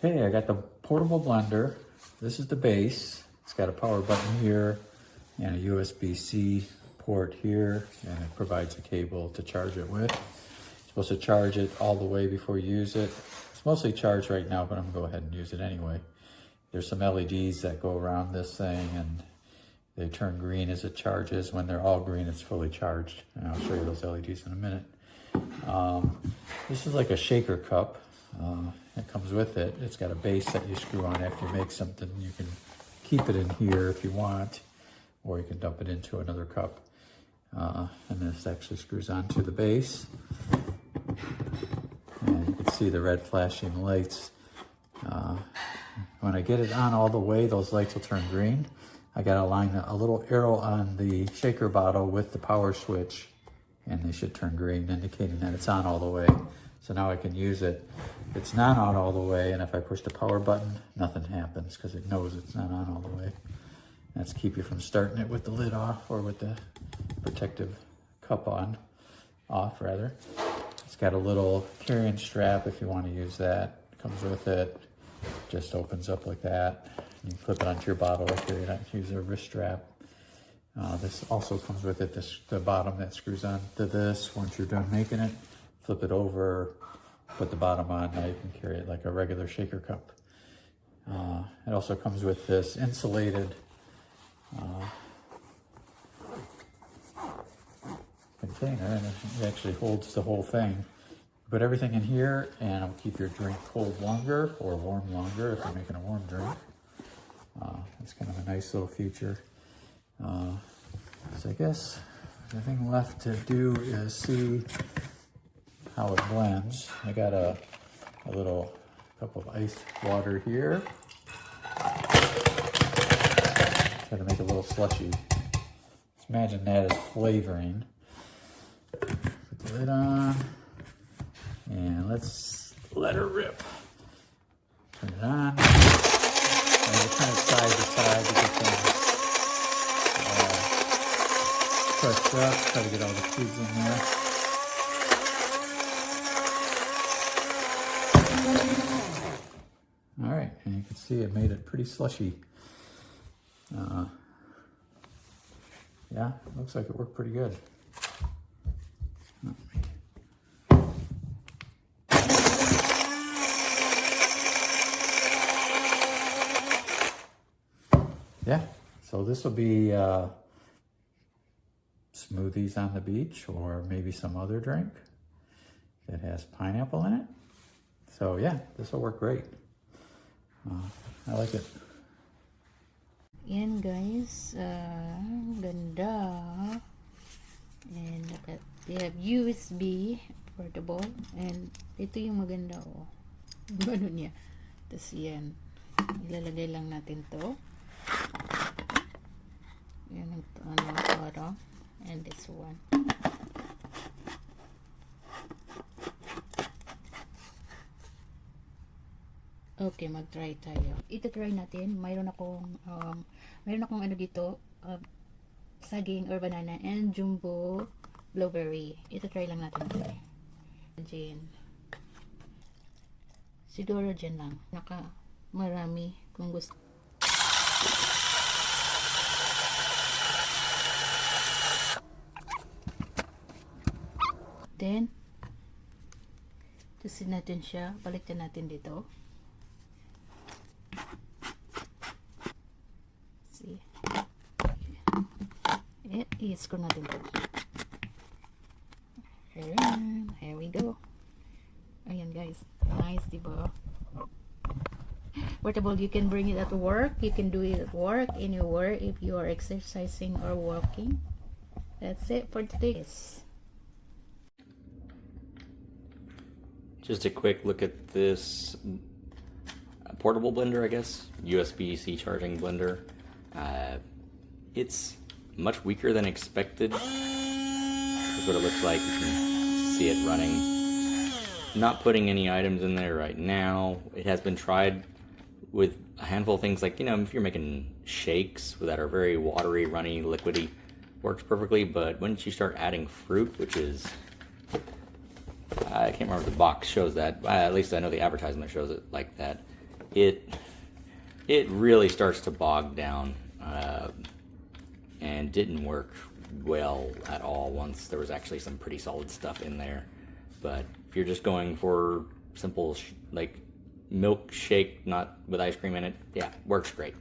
Hey, I got the portable blender. This is the base. It's got a power button here and a USB-C port here, and it provides a cable to charge it with. You're supposed to charge it all the way before you use it. It's mostly charged right now, but I'm gonna go ahead and use it anyway. There's some LEDs that go around this thing and they turn green as it charges. When they're all green, it's fully charged. And I'll show you those LEDs in a minute. This is like a shaker cup. It comes with it. It's got a base that you screw on after you make something. You can keep it in here if you want, or you can dump it into another cup. And this actually screws onto the base. And you can see the red flashing lights. When I get it on all the way, those lights will turn green. I gotta align a little arrow on the shaker bottle with the power switch, and they should turn green, indicating that it's on all the way. So now I can use it. It's not on all the way, and if I push the power button, nothing happens because it knows it's not on all the way. That's to keep you from starting it with the lid off or with the protective cup off rather. It's got a little carrying strap if you want to use that. It comes with it. Just opens up like that. You can clip it onto your bottle if you don't use a wrist strap. This also comes with it, the bottom that screws on to this. Once you're done making it, flip it over, put the bottom on. Now you can carry it like a regular shaker cup. It also comes with this insulated container, and it actually holds the whole thing. Put everything in here and it'll keep your drink cold longer or warm longer if you're making a warm drink. It's kind of a nice little feature. So I guess the thing left to do is see how it blends. I got a little cup of ice water here. Try to make a little slushy. Just imagine that as flavoring. Put the lid on. And let's let her rip. Turn it on. And we'll turn it side to side to get things pressed up. Try to get all the cubes in there. All right, and you can see it made it pretty slushy. Yeah, looks like it worked pretty good. Yeah, so this will be smoothies on the beach, or maybe some other drink that has pineapple in it. So yeah, this will work great. I like it. Yan guys, ganda. And they have USB portable, and ito yung maganda, oh. Ano niya. Tapos yan, ilalagay lang natin to. Yan ang para, and this one. Okay, mag-try tayo. Ito try natin. Mayroon akong ano dito, saging or banana and jumbo blueberry. Ito try lang natin ito. Dyan. Siguro dyan lang. Marami kung gusto. Then, tusin natin siya. Baliktad natin dito. See? I-screw natin ito. Here we go. Ayan guys. Nice, diba? Portable, you can bring it at work. You can do it at work, anywhere, if you are exercising or walking. That's it for today. Just a quick look at this portable blender, I guess. USB-C charging blender. It's much weaker than expected. That's what it looks like. You can see it running. Not putting any items in there right now. It has been tried with a handful of things, like, you know, if you're making shakes that are very watery, runny, liquidy, works perfectly. But once you start adding fruit, which is, I can't remember if the box shows that, at least I know the advertisement shows it like that. it really starts to bog down, and didn't work well at all once there was actually some pretty solid stuff in there. But if you're just going for simple like milkshake, not with ice cream in it, yeah, works great.